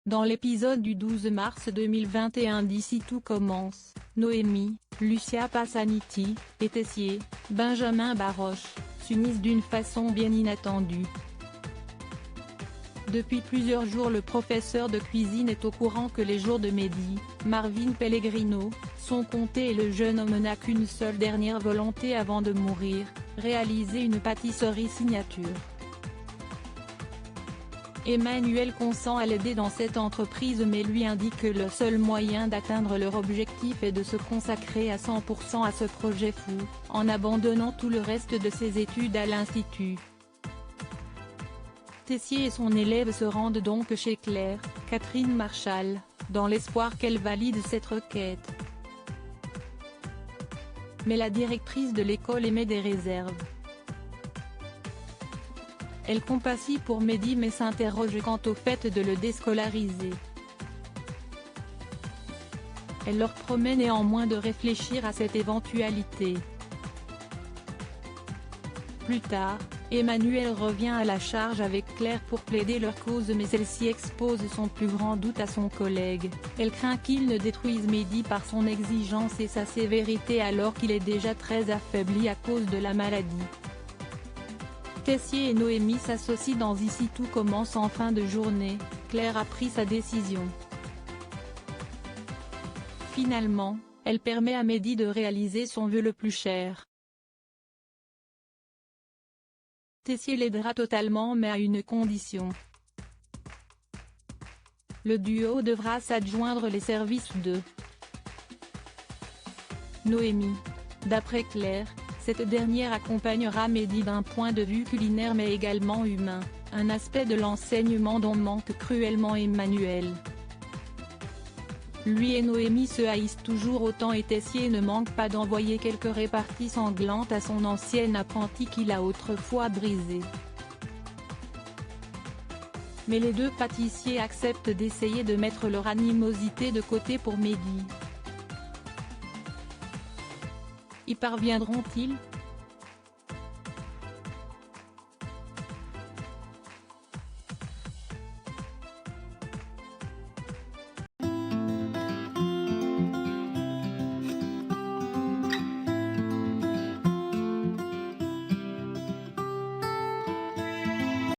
Dans l'épisode du 12 mars 2021 d'Ici tout commence, Noémie, Lucia Passaniti, et Tessier, Benjamin Baroche, s'unissent d'une façon bien inattendue. Depuis plusieurs jours le professeur de cuisine est au courant que les jours de Mehdi, Marvin Pellegrino, sont comptés et le jeune homme n'a qu'une seule dernière volonté avant de mourir, réaliser une pâtisserie signature. Emmanuel consent à l'aider dans cette entreprise mais lui indique que le seul moyen d'atteindre leur objectif est de se consacrer à 100% à ce projet fou, en abandonnant tout le reste de ses études à l'Institut. Tessier et son élève se rendent donc chez Claire, Catherine Marchal, dans l'espoir qu'elle valide cette requête. Mais la directrice de l'école émet des réserves. Elle compatit pour Mehdi mais s'interroge quant au fait de le déscolariser. Elle leur promet néanmoins de réfléchir à cette éventualité. Plus tard, Emmanuel revient à la charge avec Claire pour plaider leur cause mais celle-ci expose son plus grand doute à son collègue, elle craint qu'il ne détruise Mehdi par son exigence et sa sévérité alors qu'il est déjà très affaibli à cause de la maladie. Tessier et Noémie s'associent dans Ici tout commence en fin de journée, Claire a pris sa décision. Finalement, elle permet à Mehdi de réaliser son vœu le plus cher. Tessier l'aidera totalement mais à une condition. Le duo devra s'adjoindre les services de Noémie. D'après Claire, cette dernière accompagnera Mehdi d'un point de vue culinaire mais également humain, un aspect de l'enseignement dont manque cruellement Emmanuel. Lui et Noémie se haïssent toujours autant et Tessier ne manque pas d'envoyer quelques réparties sanglantes à son ancien apprenti qu'il a autrefois brisé. Mais les deux pâtissiers acceptent d'essayer de mettre leur animosité de côté pour Mehdi. Y parviendront-ils ?